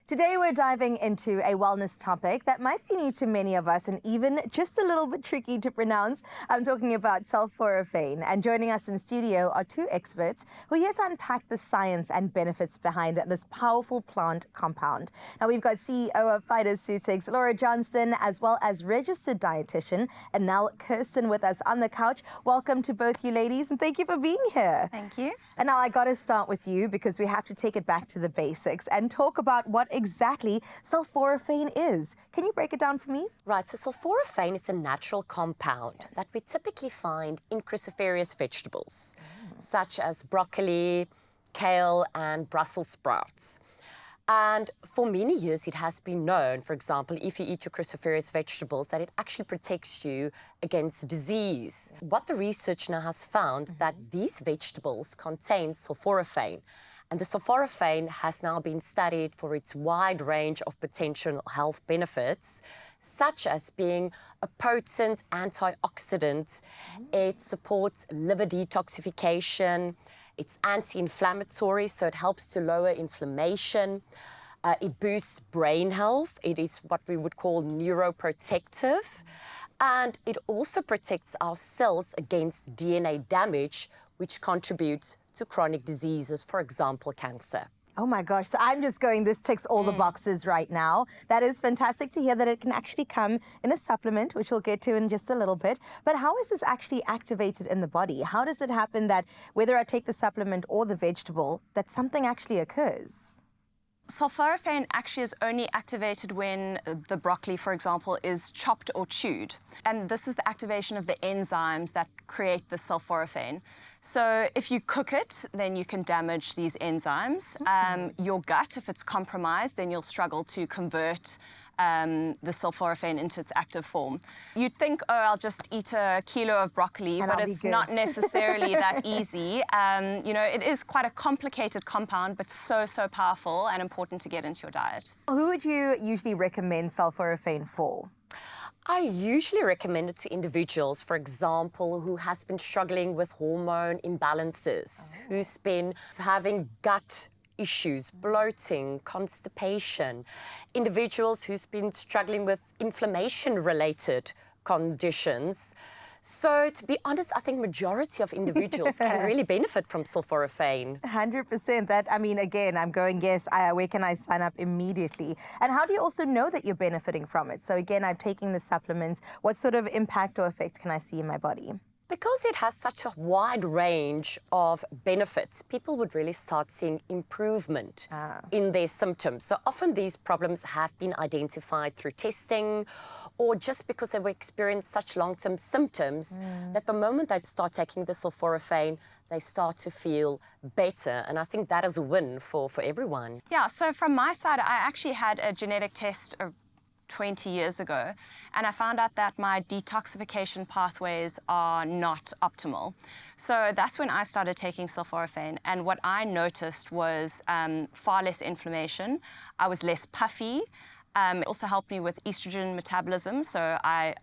Today we're diving into a wellness topic that might be new to many of us and even just a little bit tricky to pronounce. I'm talking about sulforaphane, and joining us in studio are two experts who are here to unpack the science and benefits behind this powerful plant compound. Now we've got CEO of Phytoceutics, Johnston, as well as registered dietitian Anel Kirsten with us on the couch. Welcome to both you ladies and thank you for being here. Thank you. And now I got to start with you because we have to take it back to the basics and talk about what exactly sulforaphane is. Can you break it down for me? Right, so sulforaphane is a natural compound that we typically find in cruciferous vegetables, such as broccoli, kale, and Brussels sprouts. And for many years, it has been known, for example, if you eat your cruciferous vegetables, that it actually protects you against disease. What the research now has found that these vegetables contain sulforaphane, and the sulforaphane has now been studied for its wide range of potential health benefits, such as being a potent antioxidant. It supports liver detoxification. It's anti-inflammatory, so it helps to lower inflammation. It boosts brain health. It is what we would call neuroprotective. And it also protects our cells against DNA damage, which contributes to chronic diseases, for example, cancer. Oh my gosh, so I'm just going, this ticks all the boxes right now. That is fantastic to hear that it can actually come in a supplement, which we'll get to in just a little bit. But how is this actually activated in the body? How does it happen that whether I take the supplement or the vegetable, that something actually occurs? Sulforaphane actually is only activated when the broccoli, for example, is chopped or chewed. And this is the activation of the enzymes that create the sulforaphane. So if you cook it, then you can damage these enzymes. Your gut, if it's compromised, then you'll struggle to convert the sulforaphane into its active form. You'd think, oh, I'll just eat a kilo of broccoli, but it's not necessarily that easy. You know, it is quite a complicated compound, but so powerful and important to get into your diet. Who would you usually recommend sulforaphane for? I usually recommend it to individuals, for example, who has been struggling with hormone imbalances, who's been having gut issues, bloating, constipation, individuals who's been struggling with inflammation-related conditions. So, to be honest, I think majority of individuals can really benefit from sulforaphane. 100%. That, I mean, again, I'm going, yes, where can I sign up immediately? And how do you also know that you're benefiting from it? So again, I'm taking the supplements. What sort of impact or effect can I see in my body? Because it has such a wide range of benefits, people would really start seeing improvement in their symptoms. So often these problems have been identified through testing or just because they were experiencing such long-term symptoms that the moment they start taking the sulforaphane, they start to feel better. And I think that is a win for everyone. Yeah, so from my side, I actually had a genetic test 20 years ago, and I found out that my detoxification pathways are not optimal. So that's when I started taking sulforaphane, and what I noticed was far less inflammation. I was less puffy. It also helped me with estrogen metabolism, so I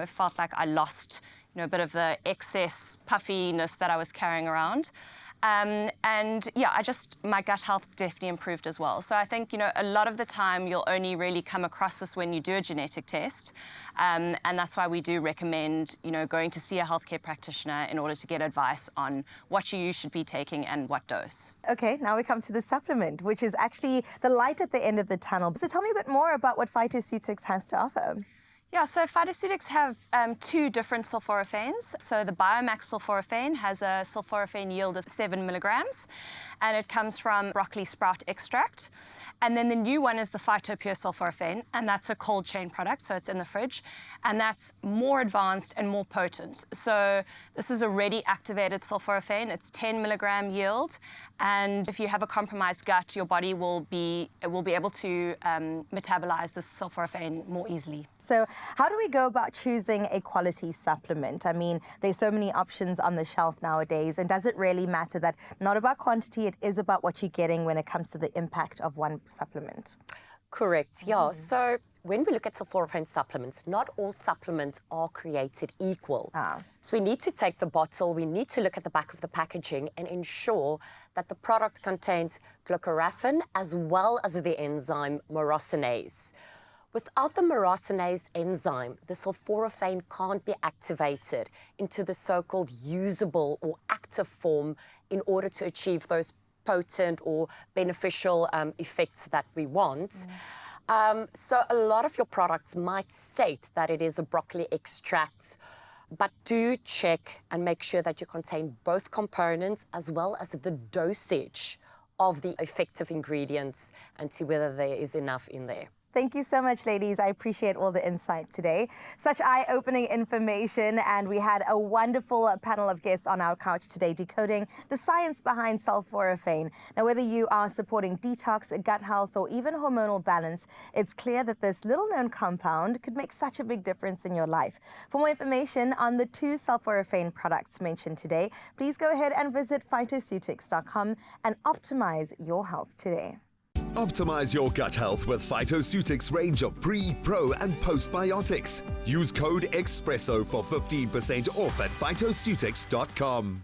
felt like I lost a bit of the excess puffiness that I was carrying around. And yeah, my gut health definitely improved as well. So I think, a lot of the time you'll only really come across this when you do a genetic test. And that's why we do recommend, going to see a healthcare practitioner in order to get advice on what you should be taking and what dose. Okay, now we come to the supplement, which is actually the light at the end of the tunnel. So tell me a bit more about what Phytoceutics has to offer. Yeah, so Phytoceutics have two different sulforaphanes. So the Biomax sulforaphane has a sulforaphane yield of 7 milligrams, and it comes from broccoli sprout extract. And then the new one is the Phytopure sulforaphane, and that's a cold chain product, so it's in the fridge, and that's more advanced and more potent. So this is a ready activated sulforaphane. It's 10 milligram yield, and if you have a compromised gut, your body will be able to metabolize this sulforaphane more easily. So how do we go about choosing a quality supplement? I mean, there's so many options on the shelf nowadays, and does it really matter that not about quantity, it is about what you're getting when it comes to the impact of one supplement? Correct, yeah. So when we look at sulforaphane supplements, not all supplements are created equal. So we need to take the bottle, we need to look at the back of the packaging and ensure that the product contains glucoraphanin as well as the enzyme myrosinase. Without the myrosinase enzyme, the sulforaphane can't be activated into the so-called usable or active form in order to achieve those potent or beneficial effects that we want. So a lot of your products might state that it is a broccoli extract, but do check and make sure that you contain both components as well as the dosage of the effective ingredients and see whether there is enough in there. Thank you so much, ladies. I appreciate all the insight today. Such eye-opening information, and we had a wonderful panel of guests on our couch today decoding the science behind sulforaphane. Now, whether you are supporting detox, gut health, or even hormonal balance, it's clear that this little-known compound could make such a big difference in your life. For more information on the 2 sulforaphane products mentioned today, please go ahead and visit phytoceutics.com and optimize your health today. Optimize your gut health with Phytoceutics range of pre, pro, and postbiotics. Use code EXPRESSO for 15% off at phytoceutics.com.